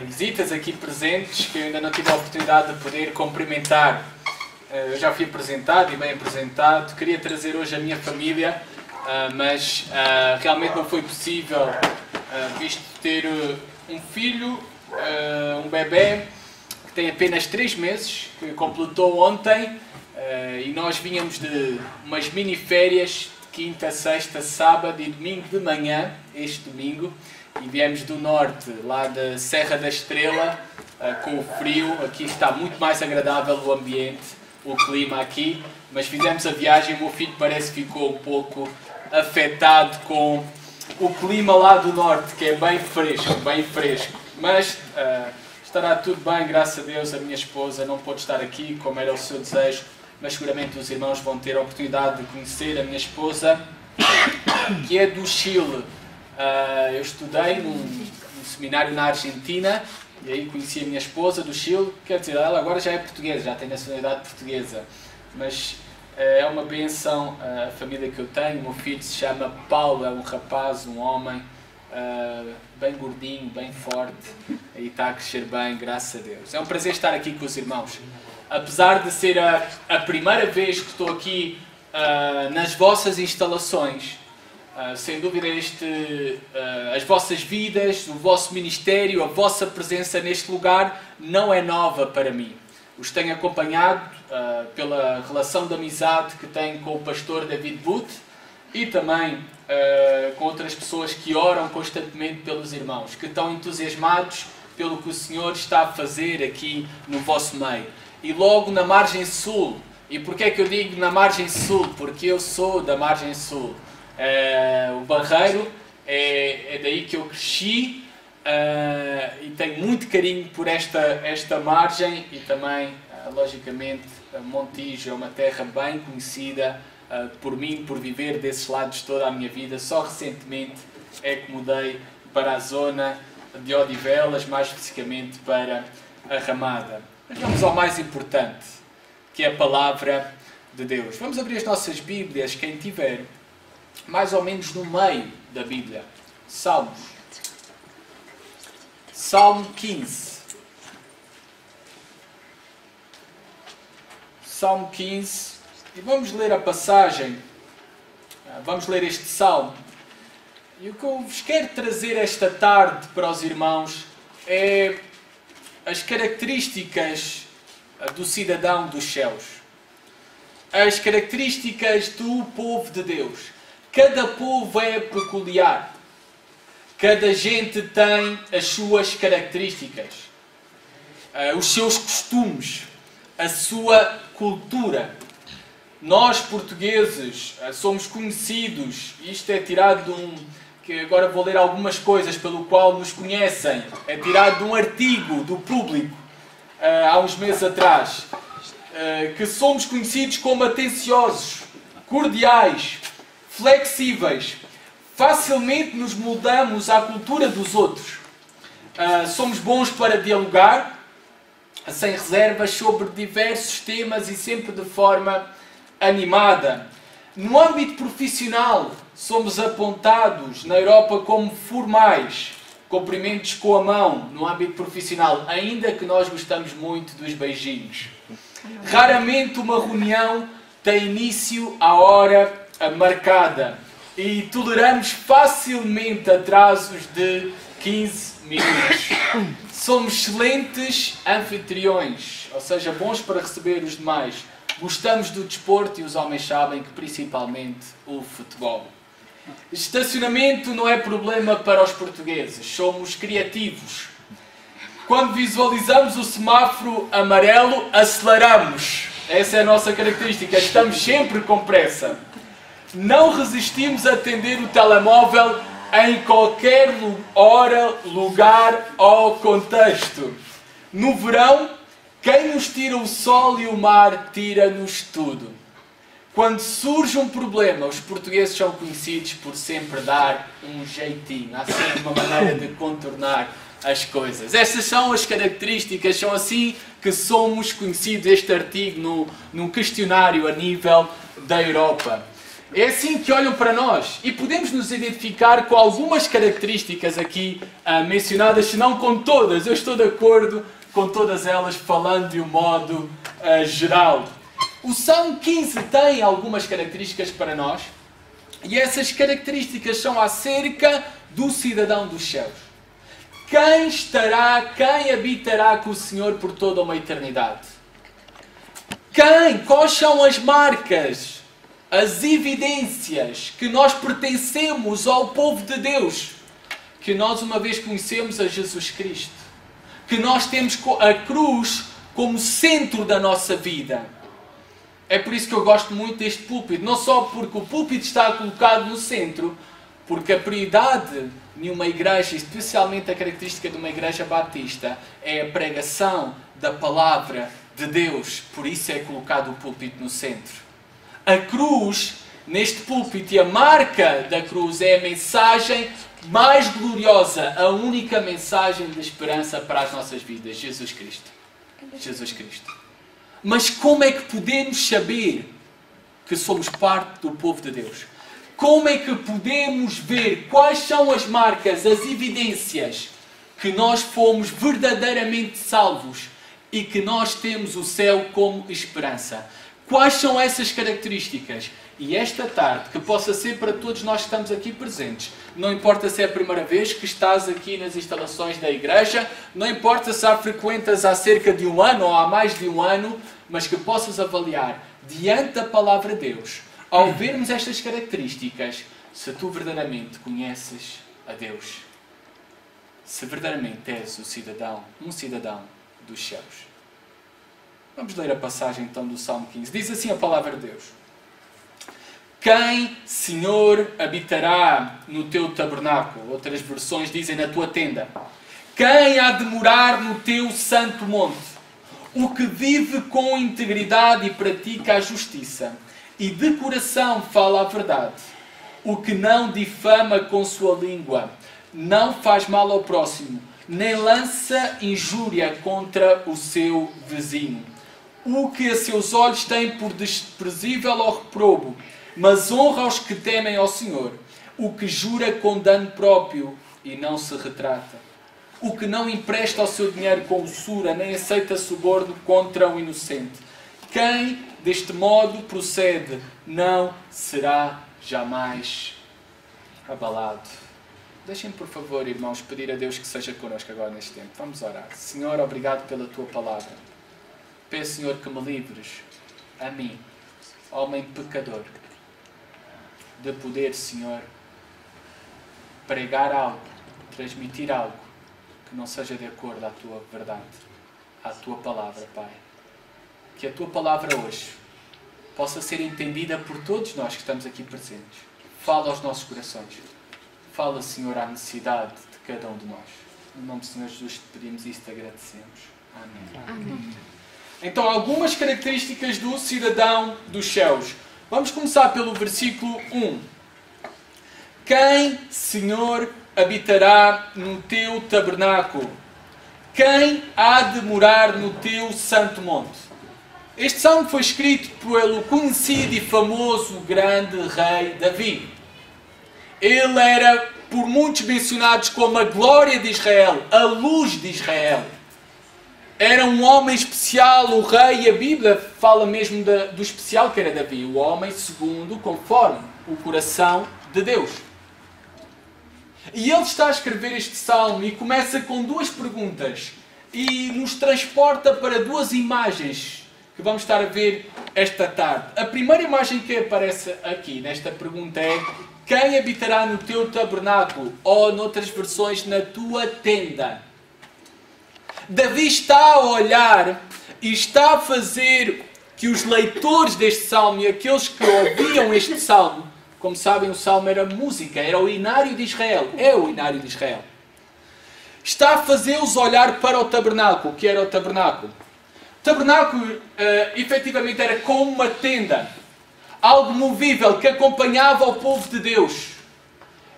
Visitas aqui presentes que eu ainda não tive a oportunidade de poder cumprimentar. Eu já fui apresentado e bem apresentado. Queria trazer hoje a minha família, mas realmente não foi possível, visto ter um filho, um bebê que tem apenas 3 meses, que completou ontem, e nós vínhamos de umas mini férias de quinta, sexta, sábado e domingo de manhã, este domingo. E viemos do norte, lá da Serra da Estrela, com o frio. Aqui está muito mais agradável o ambiente, o clima aqui. Mas fizemos a viagem, o meu filho parece que ficou um pouco afetado com o clima lá do norte, que é bem fresco, bem fresco. Mas estará tudo bem, graças a Deus. A minha esposa não pôde estar aqui, como era o seu desejo. Mas seguramente os irmãos vão ter a oportunidade de conhecer a minha esposa, que é do Chile. Eu estudei num seminário na Argentina e aí conheci a minha esposa do Chile. Quer dizer, ela agora já é portuguesa, já tem nacionalidade portuguesa, mas é uma bênção a família que eu tenho. O meu filho se chama Paulo, é um rapaz, um homem bem gordinho, bem forte, e está a crescer bem, graças a Deus. É um prazer estar aqui com os irmãos. Apesar de ser a primeira vez que estou aqui nas vossas instalações, sem dúvida as vossas vidas, o vosso ministério, a vossa presença neste lugar não é nova para mim. Os tenho acompanhado pela relação de amizade que tenho com o pastor David Booth e também com outras pessoas que oram constantemente pelos irmãos, que estão entusiasmados pelo que o Senhor está a fazer aqui no vosso meio. E logo na margem sul, e porquê é que eu digo na margem sul? Porque eu sou da margem sul. O Barreiro é daí que eu cresci, e tenho muito carinho por esta margem, e também, logicamente, Montijo é uma terra bem conhecida por mim, por viver desses lados toda a minha vida. Só recentemente é que mudei para a zona de Odivelas, mais especificamente para a Ramada. Mas vamos ao mais importante, que é a Palavra de Deus. Vamos abrir as nossas Bíblias, quem tiver, mais ou menos no meio da Bíblia. Salmos. Salmo 15. Salmo 15. E vamos ler a passagem. Vamos ler este salmo. E o que eu vos quero trazer esta tarde para os irmãos é as características do cidadão dos céus. As características do povo de Deus. Cada povo é peculiar. Cada gente tem as suas características, os seus costumes, a sua cultura. Nós, portugueses, somos conhecidos, isto é tirado de que agora vou ler algumas coisas pelo qual nos conhecem, é tirado de um artigo do Público, há uns meses atrás, que somos conhecidos como atenciosos, cordiais, flexíveis, facilmente nos moldamos à cultura dos outros. Somos bons para dialogar, sem reservas, sobre diversos temas e sempre de forma animada. No âmbito profissional, somos apontados na Europa como formais, cumprimentos com a mão no âmbito profissional, ainda que nós gostamos muito dos beijinhos. Raramente uma reunião tem início à hora marcada e toleramos facilmente atrasos de 15 minutos. Somos excelentes anfitriões, ou seja, bons para receber os demais. Gostamos do desporto e os homens sabem que principalmente o futebol. Estacionamento não é problema para os portugueses, somos criativos. Quando visualizamos o semáforo amarelo, aceleramos. Essa é a nossa característica, estamos sempre com pressa. Não resistimos a atender o telemóvel em qualquer hora, lugar ou contexto. No verão, quem nos tira o sol e o mar, tira-nos tudo. Quando surge um problema, os portugueses são conhecidos por sempre dar um jeitinho. Há sempre uma maneira de contornar as coisas. Estas são as características, são assim que somos conhecidos. Este artigo no questionário a nível da Europa. É assim que olham para nós. E podemos nos identificar com algumas características aqui mencionadas, se não com todas. Eu estou de acordo com todas elas, falando de um modo geral. O Salmo 15 tem algumas características para nós. E essas características são acerca do cidadão dos céus. Quem habitará com o Senhor por toda uma eternidade? Quais são as marcas, as evidências que nós pertencemos ao povo de Deus? Que nós uma vez conhecemos a Jesus Cristo. Que nós temos a cruz como centro da nossa vida. É por isso que eu gosto muito deste púlpito. Não só porque o púlpito está colocado no centro, porque a prioridade de uma igreja, especialmente a característica de uma igreja batista, é a pregação da palavra de Deus. Por isso é colocado o púlpito no centro. A cruz, neste púlpito, e a marca da cruz é a mensagem mais gloriosa, a única mensagem de esperança para as nossas vidas. Jesus Cristo. Jesus Cristo. Mas como é que podemos saber que somos parte do povo de Deus? Como é que podemos ver quais são as marcas, as evidências que nós fomos verdadeiramente salvos e que nós temos o céu como esperança? Quais são essas características? E esta tarde, que possa ser para todos nós que estamos aqui presentes, não importa se é a primeira vez que estás aqui nas instalações da igreja, não importa se a frequentas há cerca de um ano ou há mais de um ano, mas que possas avaliar diante da palavra de Deus, ao vermos estas características, se tu verdadeiramente conheces a Deus, se verdadeiramente és um cidadão dos céus. Vamos ler a passagem então do Salmo 15. Diz assim a palavra de Deus: Quem, Senhor, habitará no teu tabernáculo? Outras versões dizem na tua tenda. Quem há de morar no teu santo monte? O que vive com integridade e pratica a justiça, e de coração fala a verdade. O que não difama com sua língua, não faz mal ao próximo, nem lança injúria contra o seu vizinho. O que a seus olhos tem por desprezível ou reprobo, mas honra os que temem ao Senhor. O que jura com dano próprio e não se retrata. O que não empresta o seu dinheiro com usura, nem aceita suborno contra o inocente. Quem deste modo procede não será jamais abalado. Deixem-me, por favor, irmãos, pedir a Deus que seja connosco agora neste tempo. Vamos orar. Senhor, obrigado pela tua palavra. Peço, Senhor, que me livres, a mim, homem pecador, de poder, Senhor, pregar algo, transmitir algo que não seja de acordo à tua verdade, à tua palavra, Pai. Que a tua palavra hoje possa ser entendida por todos nós que estamos aqui presentes. Fala aos nossos corações. Fala, Senhor, à necessidade de cada um de nós. No nome do Senhor Jesus te pedimos isso e te agradecemos. Amém. Amém. Então, algumas características do cidadão dos céus. Vamos começar pelo versículo 1. Quem, Senhor, habitará no teu tabernáculo? Quem há de morar no teu santo monte? Este salmo foi escrito pelo conhecido e famoso grande rei Davi. Ele era por muitos mencionado como a glória de Israel, a luz de Israel. Era um homem especial, o rei, e a Bíblia fala mesmo do especial que era Davi, o homem segundo, conforme o coração de Deus. E ele está a escrever este salmo e começa com duas perguntas e nos transporta para duas imagens que vamos estar a ver esta tarde. A primeira imagem que aparece aqui nesta pergunta é: quem habitará no teu tabernáculo? Ou, noutras versões, na tua tenda? Davi está a olhar e está a fazer que os leitores deste salmo e aqueles que ouviam este salmo, como sabem, o salmo era música, era o hinário de Israel, é o hinário de Israel. Está a fazê-los olhar para o tabernáculo. O que era o tabernáculo? O tabernáculo, efetivamente, era como uma tenda, algo movível que acompanhava o povo de Deus.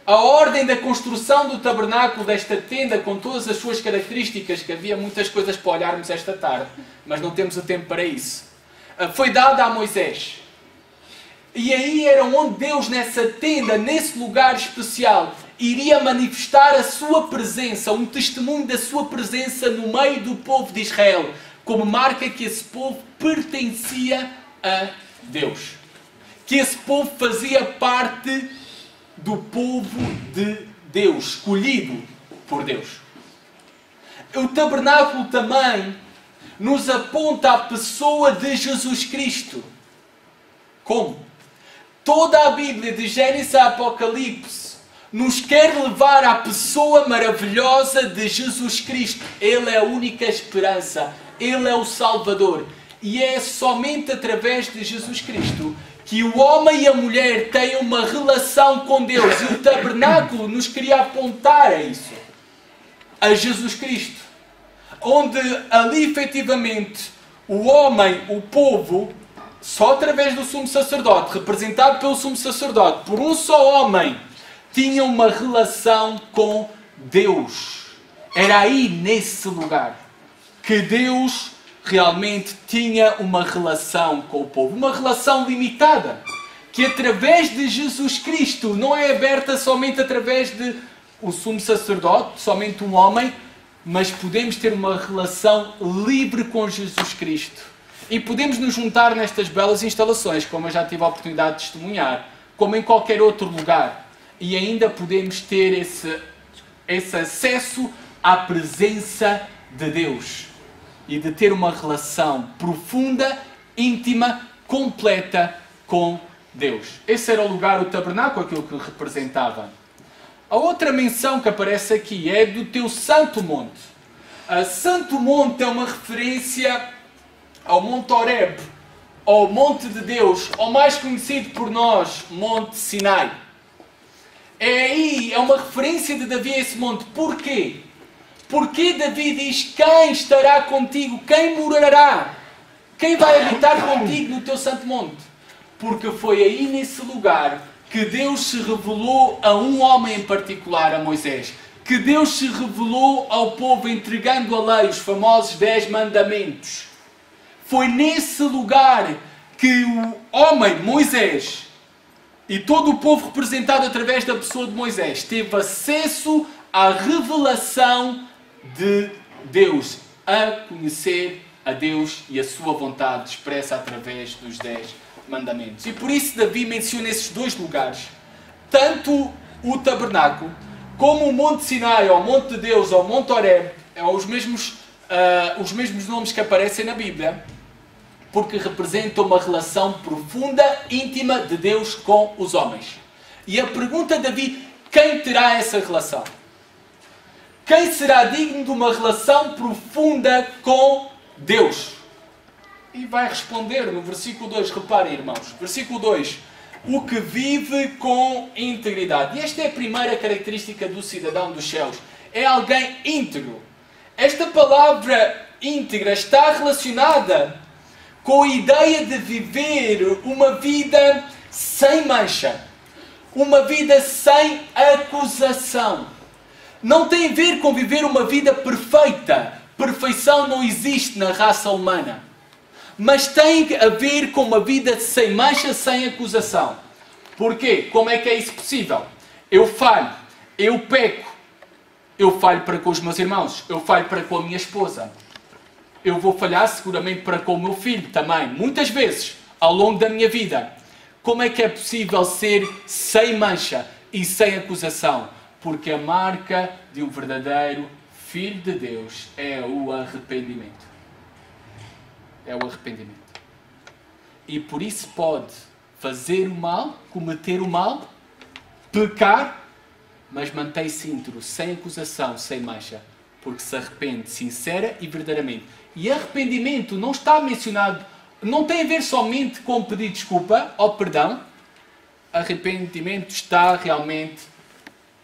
A ordem da construção do tabernáculo, desta tenda, com todas as suas características, que havia muitas coisas para olharmos esta tarde, mas não temos o tempo para isso, foi dada a Moisés. E aí era onde Deus, nessa tenda, nesse lugar especial, iria manifestar a sua presença, um testemunho da sua presença no meio do povo de Israel, como marca que esse povo pertencia a Deus. Que esse povo fazia parte do povo de Deus, escolhido por Deus. O tabernáculo também nos aponta a pessoa de Jesus Cristo. Como? Toda a Bíblia, de Gênesis a Apocalipse, nos quer levar à pessoa maravilhosa de Jesus Cristo. Ele é a única esperança. Ele é o Salvador. E é somente através de Jesus Cristo que o homem e a mulher têm uma relação com Deus. E o tabernáculo nos queria apontar a isso. A Jesus Cristo. Onde ali, efetivamente, o homem, o povo, só através do sumo sacerdote, representado pelo sumo sacerdote, por um só homem, tinha uma relação com Deus. Era aí, nesse lugar, que Deus realmente tinha uma relação com o povo. Uma relação limitada, que através de Jesus Cristo não é aberta somente através de o sumo sacerdote, somente um homem, mas podemos ter uma relação livre com Jesus Cristo. E podemos nos juntar nestas belas instalações, como eu já tive a oportunidade de testemunhar, como em qualquer outro lugar. E ainda podemos ter esse acesso à presença de Deus. E de ter uma relação profunda, íntima, completa com Deus. Esse era o lugar, o tabernáculo, aquilo que representava. A outra menção que aparece aqui é do teu santo monte. Santo monte é uma referência ao Monte Horeb, ao Monte de Deus, ou mais conhecido por nós, Monte Sinai. É uma referência de Davi a esse monte. Porquê? Porque Davi diz: quem estará contigo? Quem morará? Quem vai habitar contigo no teu santo monte? Porque foi aí nesse lugar que Deus se revelou a um homem em particular, a Moisés. Que Deus se revelou ao povo entregando a lei, os famosos 10 mandamentos. Foi nesse lugar que o homem, Moisés, e todo o povo representado através da pessoa de Moisés, teve acesso à revelação de Deus, a conhecer a Deus e a sua vontade expressa através dos 10 mandamentos. E por isso Davi menciona esses dois lugares, tanto o tabernáculo como o Monte Sinai, ou Monte de Deus, ou Monte Horeb, os mesmos nomes que aparecem na Bíblia, porque representam uma relação profunda, íntima de Deus com os homens. E a pergunta de Davi: quem terá essa relação? Quem será digno de uma relação profunda com Deus? E vai responder no versículo 2, reparem, irmãos, versículo 2, o que vive com integridade. E esta é a primeira característica do cidadão dos céus, é alguém íntegro. Esta palavra íntegra está relacionada com a ideia de viver uma vida sem mancha, uma vida sem acusação. Não tem a ver com viver uma vida perfeita. Perfeição não existe na raça humana. Mas tem a ver com uma vida sem mancha, sem acusação. Porquê? Como é que é isso possível? Eu falho, eu peco, eu falho para com os meus irmãos, eu falho para com a minha esposa. Eu vou falhar seguramente para com o meu filho também, muitas vezes, ao longo da minha vida. Como é que é possível ser sem mancha e sem acusação? Porque a marca de um verdadeiro Filho de Deus é o arrependimento. É o arrependimento. E por isso pode fazer o mal, cometer o mal, pecar, mas mantém-se íntegro, sem acusação, sem mancha. Porque se arrepende sincera e verdadeiramente. E arrependimento não está mencionado, não tem a ver somente com pedir desculpa ou perdão. Arrependimento está realmente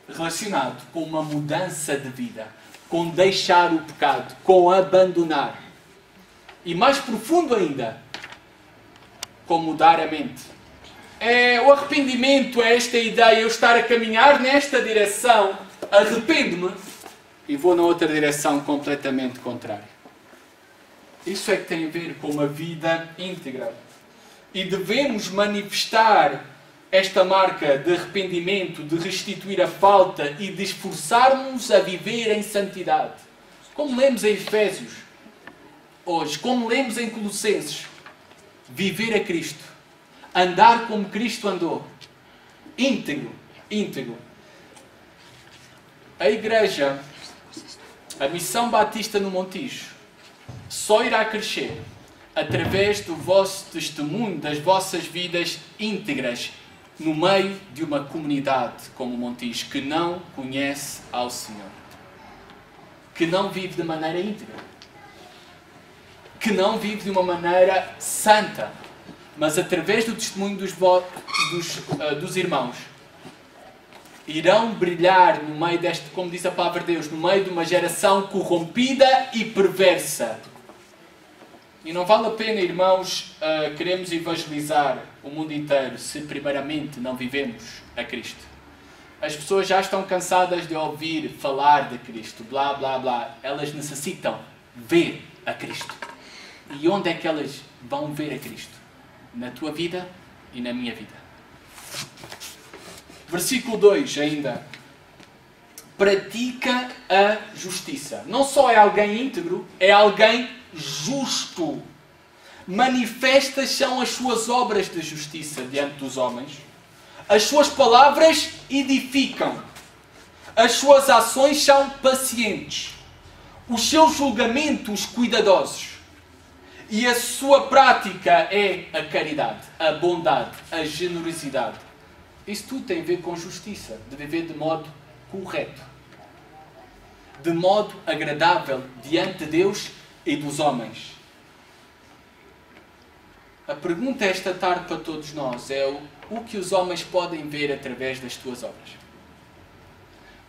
relacionado com uma mudança de vida, com deixar o pecado, com abandonar. E mais profundo ainda, com mudar a mente. O arrependimento é esta ideia, eu estar a caminhar nesta direção, arrependo-me e vou na outra direção completamente contrária. Isso é que tem a ver com uma vida íntegra. e devemos manifestar esta marca de arrependimento, de restituir a falta e de esforçarmos a viver em santidade. Como lemos em Efésios hoje, como lemos em Colossenses, viver a Cristo, andar como Cristo andou, íntegro, íntegro. A Igreja, a Missão Batista no Montijo, só irá crescer através do vosso testemunho, das vossas vidas íntegras, no meio de uma comunidade como o Montijo, que não conhece ao Senhor, que não vive de maneira íntegra, que não vive de uma maneira santa, mas através do testemunho dos irmãos, irão brilhar no meio deste, como diz a palavra de Deus, no meio de uma geração corrompida e perversa. E não vale a pena, irmãos, queremos evangelizar o mundo inteiro se primeiramente não vivemos a Cristo. As pessoas já estão cansadas de ouvir falar de Cristo, blá, blá, blá. Elas necessitam ver a Cristo. E onde é que elas vão ver a Cristo? Na tua vida e na minha vida. Versículo 2 ainda. Pratica a justiça. Não só é alguém íntegro, é alguém justo. Manifestas são as suas obras de justiça diante dos homens. As suas palavras edificam. As suas ações são pacientes. Os seus julgamentos cuidadosos. E a sua prática é a caridade, a bondade, a generosidade. Isso tudo tem a ver com justiça, de viver de modo correto, de modo agradável diante de Deus e dos homens. A pergunta esta tarde para todos nós é o que os homens podem ver através das tuas obras?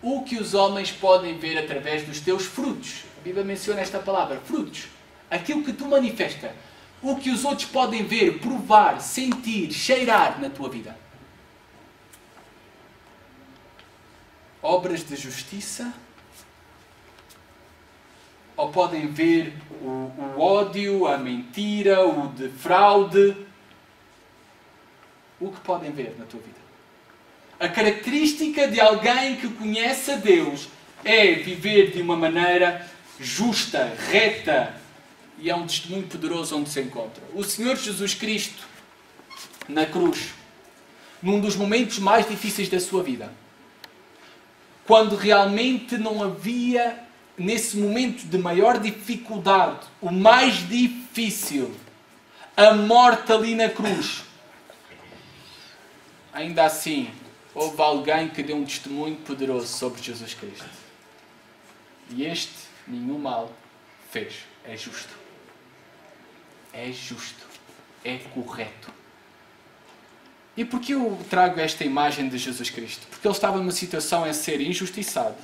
O que os homens podem ver através dos teus frutos? A Bíblia menciona esta palavra, frutos. Aquilo que tu manifesta. O que os outros podem ver, provar, sentir, cheirar na tua vida. Obras de justiça? Ou podem ver o ódio, a mentira, o de fraude? O que podem ver na tua vida? A característica de alguém que conhece a Deus é viver de uma maneira justa, reta, e é um testemunho poderoso onde se encontra. O Senhor Jesus Cristo, na cruz, num dos momentos mais difíceis da sua vida, quando realmente não havia, nesse momento de maior dificuldade, o mais difícil, a morte ali na cruz, ainda assim, houve alguém que deu um testemunho poderoso sobre Jesus Cristo. E este nenhum mal fez. É justo. É justo. É correto. E porquê eu trago esta imagem de Jesus Cristo? Porque ele estava numa situação a ser injustiçado,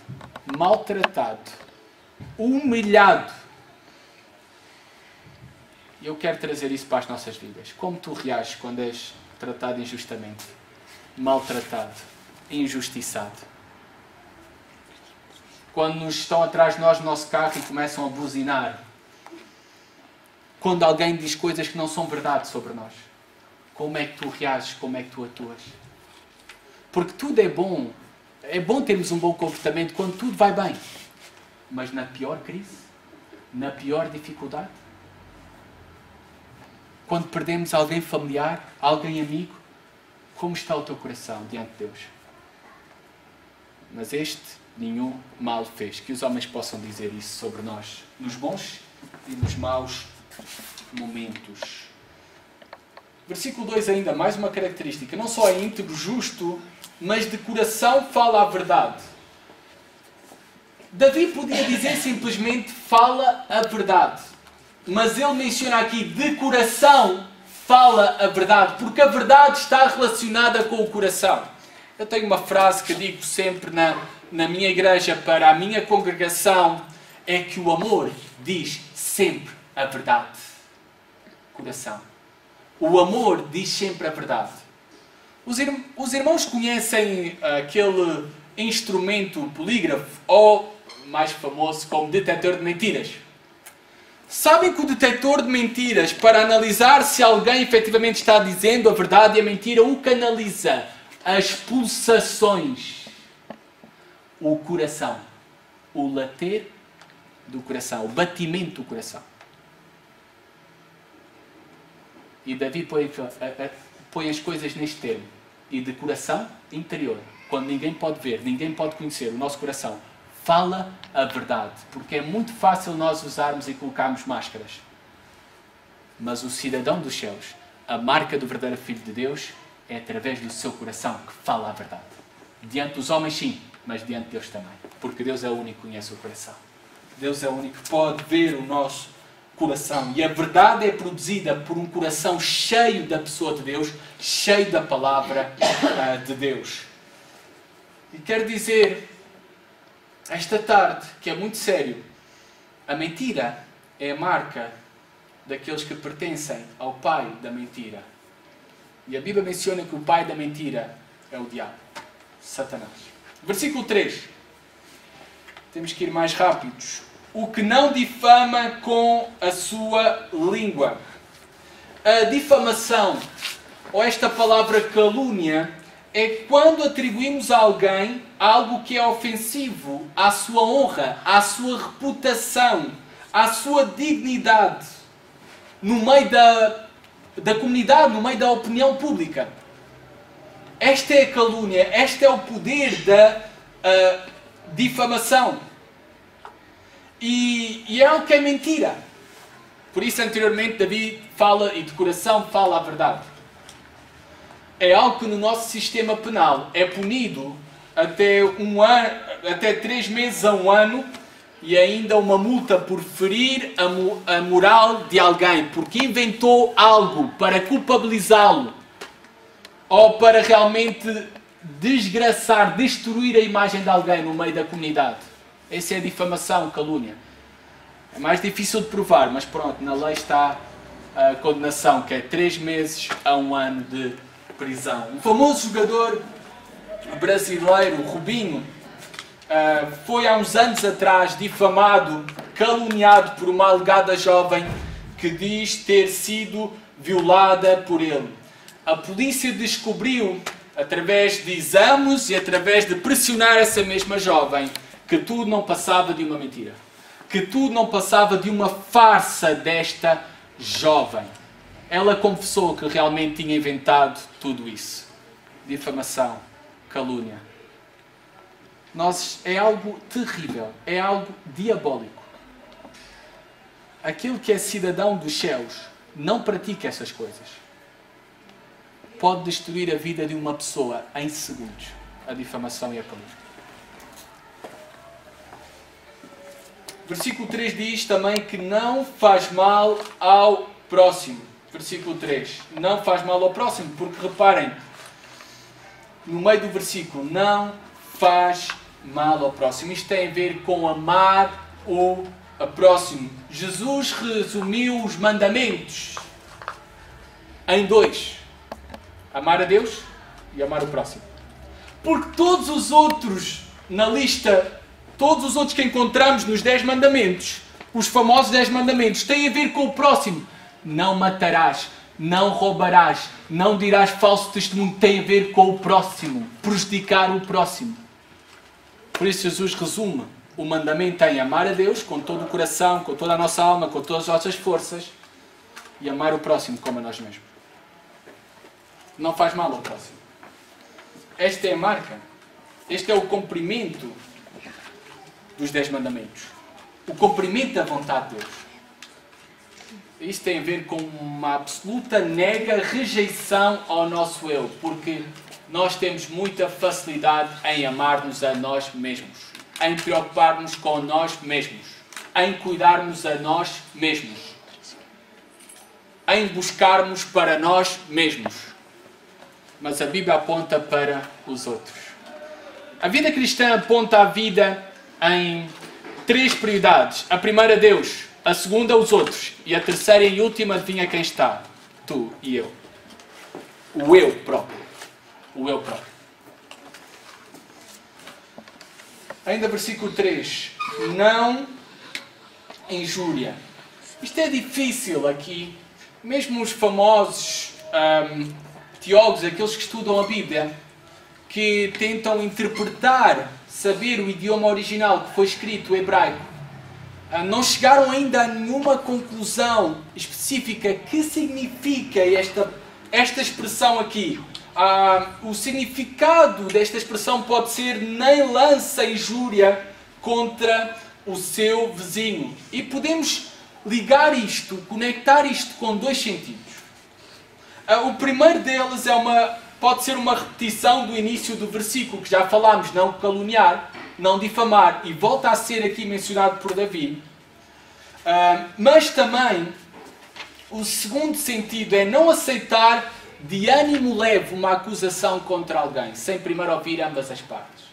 maltratado, humilhado. E eu quero trazer isso para as nossas vidas. Como tu reages quando és tratado injustamente, maltratado, injustiçado? Quando nos estão atrás de nós no nosso carro e começam a buzinar. Quando alguém diz coisas que não são verdade sobre nós. Como é que tu reages? Como é que tu atuas? Porque tudo é bom. É bom termos um bom comportamento quando tudo vai bem. Mas na pior crise? Na pior dificuldade? Quando perdemos alguém familiar, alguém amigo? Como está o teu coração diante de Deus? Mas este nenhum mal fez. Que os homens possam dizer isso sobre nós. Nos bons e nos maus momentos. Versículo 2 ainda, mais uma característica. Não só é íntegro, justo, mas de coração fala a verdade. Davi podia dizer simplesmente fala a verdade. Mas ele menciona aqui de coração fala a verdade. Porque a verdade está relacionada com o coração. Eu tenho uma frase que digo sempre na minha igreja para a minha congregação. É que o amor diz sempre a verdade. Coração. O amor diz sempre a verdade. Os irmãos conhecem aquele instrumento polígrafo, ou mais famoso como detector de mentiras. Sabem que o detector de mentiras, para analisar se alguém efetivamente está dizendo a verdade e a mentira, o que analisa? As pulsações, o coração, o latir do coração, o batimento do coração. E Davi põe as coisas neste termo. E de coração interior, quando ninguém pode ver, ninguém pode conhecer o nosso coração, fala a verdade. Porque é muito fácil nós usarmos e colocarmos máscaras. Mas o cidadão dos céus, a marca do verdadeiro Filho de Deus, é através do seu coração que fala a verdade. Diante dos homens, sim, mas diante de Deus também. Porque Deus é o único que conhece o coração. Deus é o único que pode ver o nosso coração. E a verdade é produzida por um coração cheio da pessoa de Deus, cheio da palavra de Deus. E quero dizer, esta tarde, que é muito sério, a mentira é a marca daqueles que pertencem ao pai da mentira. E a Bíblia menciona que o pai da mentira é o diabo, Satanás. Versículo 3. Temos que ir mais rápidos. O que não difama com a sua língua. A difamação, ou esta palavra calúnia, é quando atribuímos a alguém algo que é ofensivo à sua honra, à sua reputação, à sua dignidade, no meio da comunidade, no meio da opinião pública. Esta é a calúnia, este é o poder da difamação. E é algo que é mentira. Por isso, anteriormente, Davi fala, e de coração fala a verdade. É algo que no nosso sistema penal é punido até 3 meses a 1 ano e ainda uma multa por ferir a moral de alguém, porque inventou algo para culpabilizá-lo ou para realmente desgraçar, destruir a imagem de alguém no meio da comunidade. Essa é a difamação, calúnia. É mais difícil de provar, mas pronto, na lei está a condenação, que é 3 meses a 1 ano de prisão. Um famoso jogador brasileiro, Rubinho, foi há uns anos atrás difamado, caluniado por uma alegada jovem que diz ter sido violada por ele. A polícia descobriu, através de exames e através de pressionar essa mesma jovem, que tudo não passava de uma mentira. Que tudo não passava de uma farsa desta jovem. Ela confessou que realmente tinha inventado tudo isso. Difamação, calúnia. É algo terrível, é algo diabólico. Aquele que é cidadão dos céus não pratica essas coisas. Pode destruir a vida de uma pessoa em segundos. A difamação e a calúnia. Versículo 3 diz também que não faz mal ao próximo. Versículo 3. Não faz mal ao próximo, porque reparem, no meio do versículo, não faz mal ao próximo. Isto tem a ver com amar o próximo. Jesus resumiu os mandamentos em 2. Amar a Deus e amar o próximo. Porque todos os outros na lista, todos os outros que encontramos nos 10 mandamentos, os famosos 10 mandamentos, têm a ver com o próximo. Não matarás, não roubarás, não dirás falso testemunho, tem a ver com o próximo, prejudicar o próximo. Por isso Jesus resume o mandamento em amar a Deus com todo o coração, com toda a nossa alma, com todas as nossas forças e amar o próximo como a nós mesmos. Não faz mal ao próximo. Esta é a marca. Este é o cumprimento dos 10 mandamentos. O cumprimento da vontade de Deus. Isto tem a ver com uma absoluta rejeição ao nosso eu, porque nós temos muita facilidade em amar-nos a nós mesmos, em preocupar-nos com nós mesmos, em cuidarmos a nós mesmos, em buscarmos para nós mesmos. Mas a Bíblia aponta para os outros. A vida cristã aponta a vida em 3 prioridades. A primeira, Deus. A segunda, os outros. E a terceira e última, adivinha quem está? Tu e eu. O eu próprio. O eu próprio. Ainda versículo 3. Não injúria. Isto é difícil aqui. Mesmo os famosos teólogos, aqueles que estudam a Bíblia, que tentam interpretar, saber o idioma original que foi escrito, o hebraico, não chegaram ainda a nenhuma conclusão específica que significa esta expressão aqui. O significado desta expressão pode ser: nem lança injúria contra o seu vizinho. E podemos ligar isto, conectar isto com dois sentidos. O primeiro deles pode ser uma repetição do início do versículo, que já falámos: não caluniar, não difamar, e volta a ser aqui mencionado por Davi. Mas também o segundo sentido é não aceitar de ânimo leve uma acusação contra alguém, sem primeiro ouvir ambas as partes.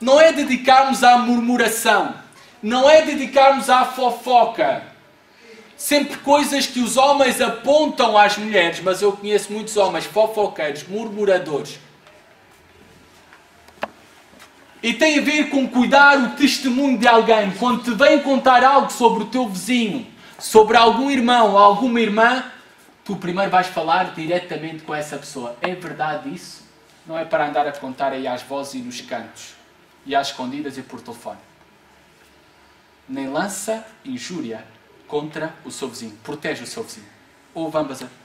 Não é dedicarmos à murmuração, não é dedicarmos à fofoca. Sempre coisas que os homens apontam às mulheres, mas eu conheço muitos homens fofoqueiros, murmuradores. E tem a ver com cuidar o testemunho de alguém. Quando te vem contar algo sobre o teu vizinho, sobre algum irmão ou alguma irmã, tu primeiro vais falar diretamente com essa pessoa. É verdade isso? Não é para andar a contar aí às vozes e nos cantos, e às escondidas e por telefone. Nem lança injúria contra o seu vizinho. Protege o seu vizinho. Ouve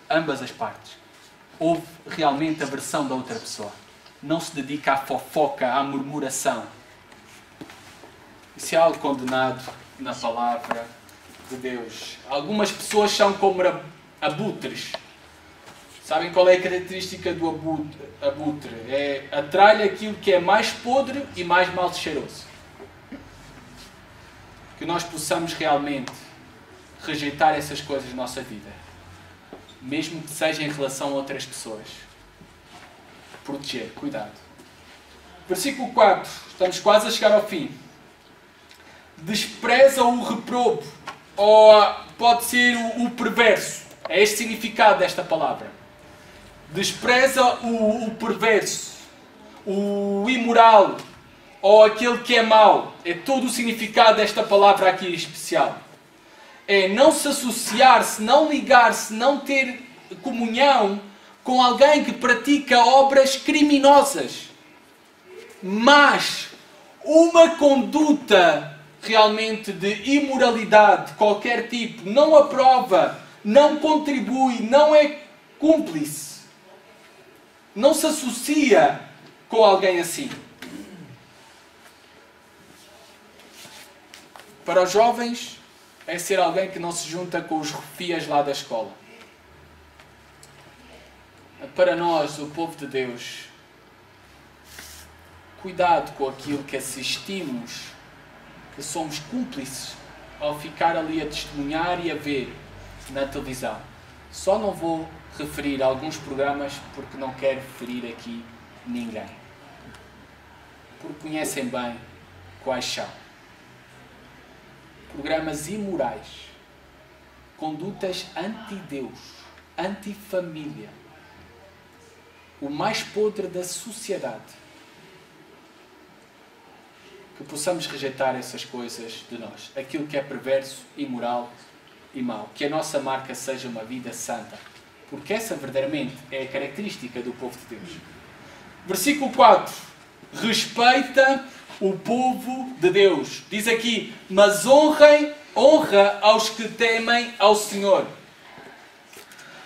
ambas as partes. Ouve realmente a versão da outra pessoa. Não se dedica à fofoca, à murmuração. Isso é algo condenado na palavra de Deus. Algumas pessoas são como abutres. Sabem qual é a característica do abutre? Atrai aquilo que é mais podre e mais mal cheiroso. Que nós possamos realmente rejeitar essas coisas na nossa vida, mesmo que seja em relação a outras pessoas. Proteger, cuidado. Versículo 4, estamos quase a chegar ao fim. Despreza o reprobo, ou pode ser o perverso. É este significado desta palavra. Despreza o perverso, o imoral, ou aquele que é mau. É todo o significado desta palavra aqui especial. É não se associar-se, não ligar-se, não ter comunhão com alguém que pratica obras criminosas. Mas uma conduta realmente de imoralidade de qualquer tipo não aprova, não contribui, não é cúmplice. Não se associa com alguém assim. Para os jovens, é ser alguém que não se junta com os refias lá da escola. Para nós, o povo de Deus, cuidado com aquilo que assistimos, que somos cúmplices ao ficar ali a testemunhar e a ver na televisão. Só não vou referir alguns programas porque não quero ferir aqui ninguém. Porque conhecem bem quais são. Programas imorais, condutas anti-Deus, anti-família, o mais podre da sociedade. Que possamos rejeitar essas coisas de nós, aquilo que é perverso, imoral e mau. Que a nossa marca seja uma vida santa, porque essa verdadeiramente é a característica do povo de Deus. Versículo 4. Respeita o povo de Deus. Diz aqui: mas honra aos que temem ao Senhor.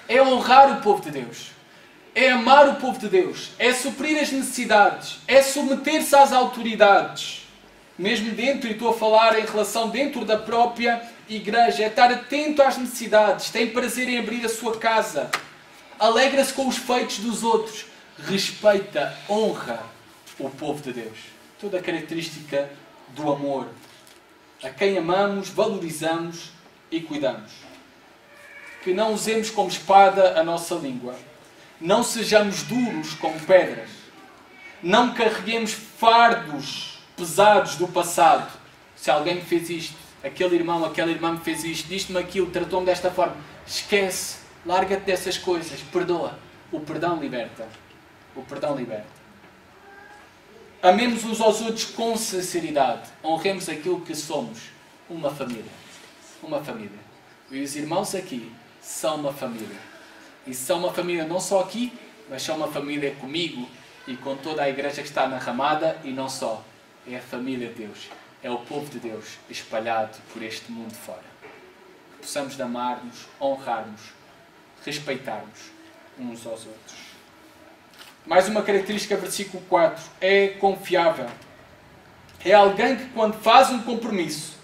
É honrar o povo de Deus. É amar o povo de Deus. É suprir as necessidades. É submeter-se às autoridades. Mesmo dentro, e estou a falar em relação dentro da própria igreja. É estar atento às necessidades. Tem prazer em abrir a sua casa. Alegra-se com os feitos dos outros. Respeita, honra o povo de Deus. Toda a característica do amor. A quem amamos, valorizamos e cuidamos. Que não usemos como espada a nossa língua. Não sejamos duros como pedras. Não carreguemos fardos pesados do passado. Se alguém me fez isto, aquele irmão, aquela irmã me fez isto, disse-me aquilo, tratou-me desta forma. Esquece. Larga-te dessas coisas. Perdoa. O perdão liberta. O perdão liberta. Amemos uns aos outros com sinceridade. Honremos aquilo que somos. Uma família. Uma família. E os irmãos aqui são uma família. E são uma família não só aqui, mas são uma família comigo e com toda a igreja que está na Ramada, e não só. É a família de Deus. É o povo de Deus espalhado por este mundo fora. Que possamos amar-nos, honrar-nos, respeitar-nos uns aos outros. Mais uma característica, versículo 4. É confiável. É alguém que, quando faz um compromisso,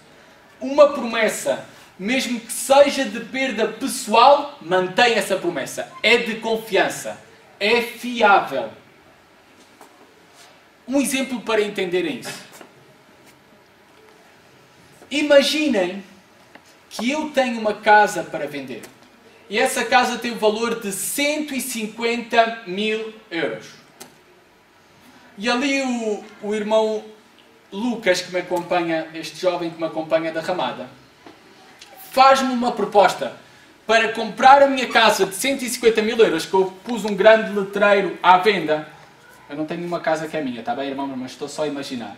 uma promessa, mesmo que seja de perda pessoal, mantém essa promessa. É de confiança. É fiável. Um exemplo para entenderem isso. Imaginem que eu tenho uma casa para vender. E essa casa tem o valor de 150 mil euros. E ali o irmão Lucas, que me acompanha, este jovem que me acompanha da Ramada, faz-me uma proposta para comprar a minha casa de 150 mil euros, que eu pus um grande letreiro à venda. Eu não tenho nenhuma casa que é minha, está bem, irmão? Mas estou só a imaginar.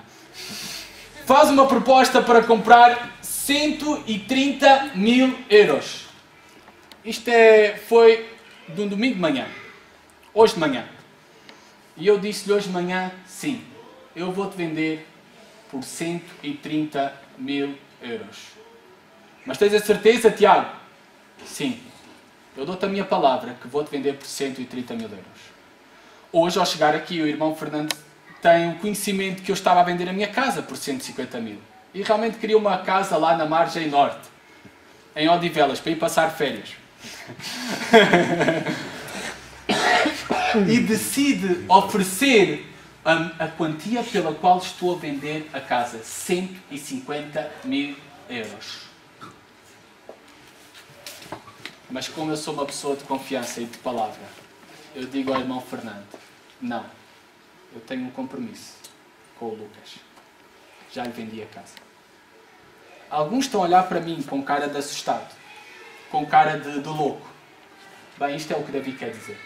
Faz uma proposta para comprar 130 mil euros. Isto foi de um domingo de manhã. Hoje de manhã. E eu disse-lhe hoje de manhã, sim, eu vou-te vender por 130 mil euros. Mas tens a certeza, Tiago? Sim. Eu dou-te a minha palavra que vou-te vender por 130 mil euros. Hoje, ao chegar aqui, o irmão Fernando tem o conhecimento que eu estava a vender a minha casa por 150 mil. E realmente queria uma casa lá na margem norte, em Odivelas, para ir passar férias. E decide oferecer a quantia pela qual estou a vender a casa. 150 mil euros. Mas como eu sou uma pessoa de confiança e de palavra, eu digo ao irmão Fernando, não, eu tenho um compromisso com o Lucas. Já lhe vendi a casa. Alguns estão a olhar para mim com cara de assustado, com cara de louco. Bem, isto é o que Davi quer dizer.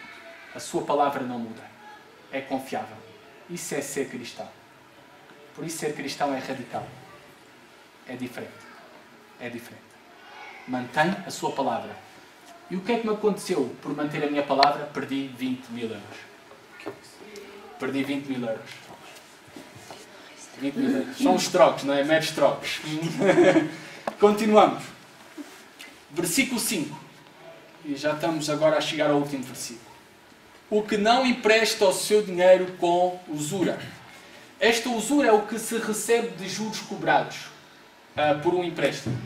A sua palavra não muda. É confiável. Isso é ser cristão. Por isso ser cristão é radical. É diferente. É diferente. Mantém a sua palavra. E o que é que me aconteceu por manter a minha palavra? Perdi 20 mil euros. Perdi 20 mil euros. 20 mil euros. São os trocos, não é? Meros trocos. Continuamos. Versículo 5. E já estamos agora a chegar ao último versículo. O que não empresta o seu dinheiro com usura. Esta usura é o que se recebe de juros cobrados por um empréstimo.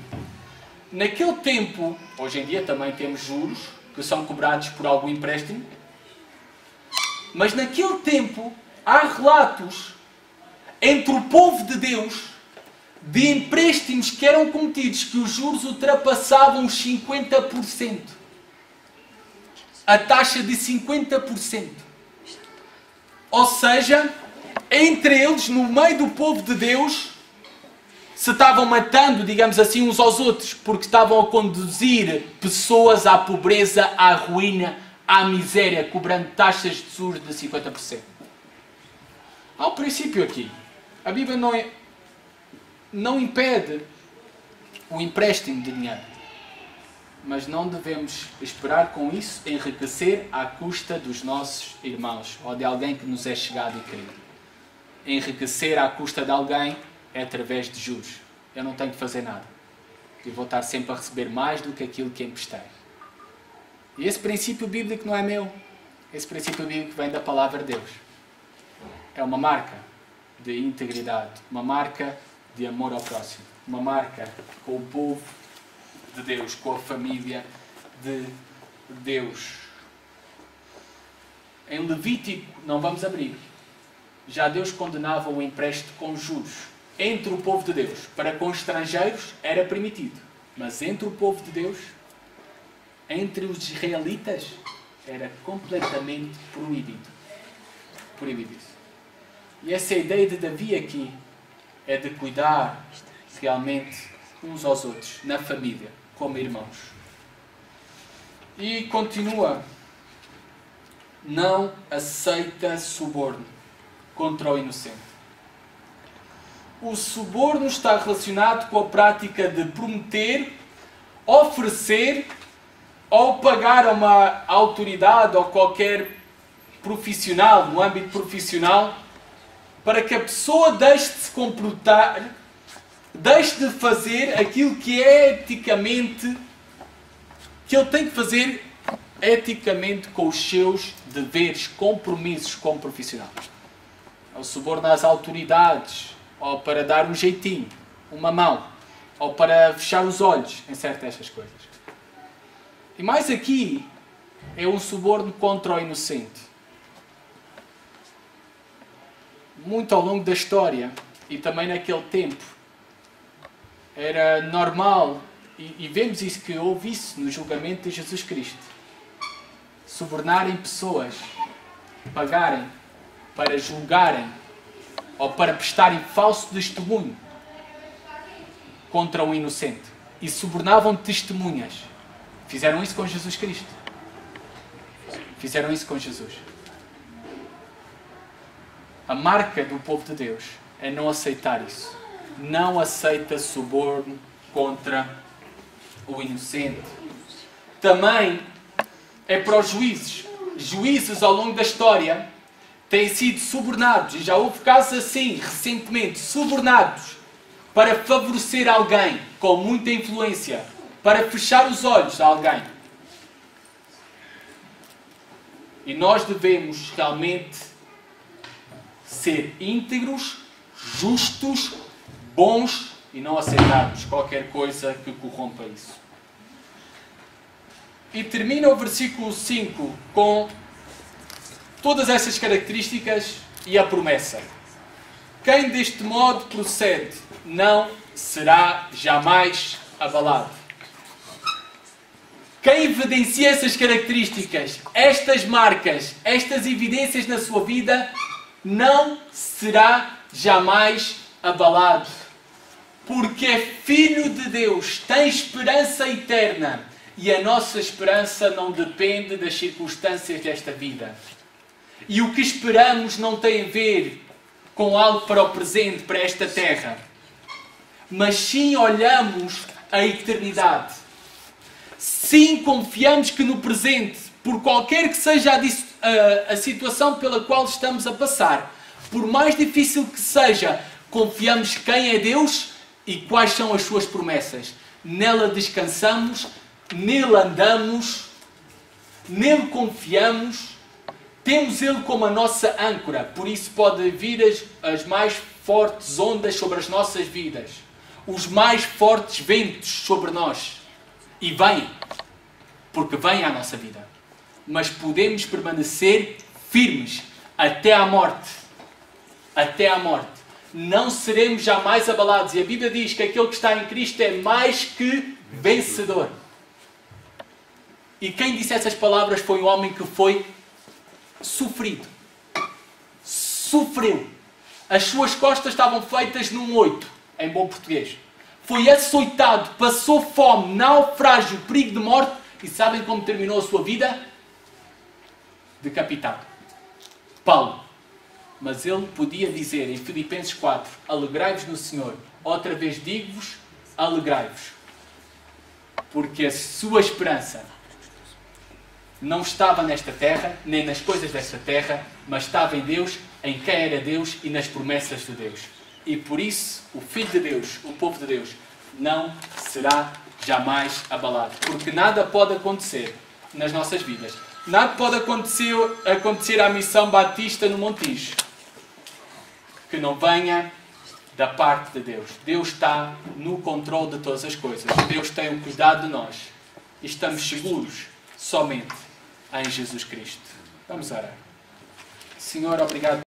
Naquele tempo, hoje em dia também temos juros que são cobrados por algum empréstimo, mas naquele tempo há relatos entre o povo de Deus de empréstimos que eram cometidos que os juros ultrapassavam os 50%. A taxa de 50%. Ou seja, entre eles, no meio do povo de Deus, se estavam matando, digamos assim, uns aos outros, porque estavam a conduzir pessoas à pobreza, à ruína, à miséria, cobrando taxas de juros de 50%. Há um princípio aqui. A Bíblia não impede o empréstimo de dinheiro. Mas não devemos esperar com isso enriquecer à custa dos nossos irmãos ou de alguém que nos é chegado e querido. Enriquecer à custa de alguém é através de juros. Eu não tenho que fazer nada. Eu vou estar sempre a receber mais do que aquilo que emprestei. E esse princípio bíblico não é meu. Esse princípio bíblico vem da palavra de Deus. É uma marca de integridade, uma marca de amor ao próximo, uma marca com o povo de Deus, com a família de Deus. Em Levítico, não vamos abrir, já Deus condenava o empréstimo com juros entre o povo de Deus. Para com estrangeiros era permitido, mas entre o povo de Deus, entre os israelitas, era completamente proibido. Proibido isso. E essa ideia de Davi aqui é de cuidar realmente uns aos outros, na família, como irmãos. E continua. Não aceita suborno contra o inocente. O suborno está relacionado com a prática de prometer oferecer ou pagar a uma autoridade ou qualquer profissional, no âmbito profissional, para que a pessoa deixe de se comportar, deixe de fazer aquilo que é eticamente, que ele tem que fazer eticamente com os seus deveres, compromissos como profissional. Ou subornar as autoridades, ou para dar um jeitinho, uma mão, ou para fechar os olhos em certas estas coisas. E mais aqui é um suborno contra o inocente. Muito ao longo da história e também naquele tempo era normal, e vemos isso, que houve isso no julgamento de Jesus Cristo. Subornarem pessoas, pagarem para julgarem ou para prestarem falso testemunho contra um inocente. E subornavam testemunhas. Fizeram isso com Jesus Cristo. Fizeram isso com Jesus. A marca do povo de Deus é não aceitar isso. Não aceita suborno contra o inocente. Também é para os juízes. Juízes ao longo da história têm sido subornados, e já houve casos assim, recentemente, subornados para favorecer alguém com muita influência, para fechar os olhos a alguém. E nós devemos realmente ser íntegros, justos, bons e não aceitarmos qualquer coisa que corrompa isso. E termina o versículo 5 com todas essas características e a promessa. Quem deste modo procede não será jamais abalado. Quem evidencia essas características, estas marcas, estas evidências na sua vida, não será jamais abalado. Porque é filho de Deus, tem esperança eterna. E a nossa esperança não depende das circunstâncias desta vida. E o que esperamos não tem a ver com algo para o presente, para esta terra. Mas sim olhamos a eternidade. Sim confiamos que no presente, por qualquer que seja a situação pela qual estamos a passar, por mais difícil que seja, confiamos quem é Deus e quais são as suas promessas. Nela descansamos, nele andamos, nele confiamos, temos ele como a nossa âncora. Por isso pode vir as mais fortes ondas sobre as nossas vidas, os mais fortes ventos sobre nós. E vêm, porque vêm à nossa vida. Mas podemos permanecer firmes até à morte. Até à morte. Não seremos jamais abalados. E a Bíblia diz que aquele que está em Cristo é mais que vencedor. E quem disse essas palavras foi um homem que foi sofrido. Sofreu. As suas costas estavam feitas num 8, em bom português. Foi açoitado, passou fome, naufrágio, perigo de morte. E sabem como terminou a sua vida? Decapitado. Paulo. Mas ele podia dizer em Filipenses 4, alegrai-vos no Senhor. Outra vez digo-vos, alegrai-vos. Porque a sua esperança não estava nesta terra, nem nas coisas desta terra, mas estava em Deus, em quem era Deus e nas promessas de Deus. E por isso, o Filho de Deus, o povo de Deus, não será jamais abalado. Porque nada pode acontecer nas nossas vidas. Nada pode acontecer à Missão Batista no Montijo que não venha da parte de Deus. Deus está no controle de todas as coisas. Deus tem o cuidado de nós. E estamos seguros somente em Jesus Cristo. Vamos orar. Senhor, obrigado.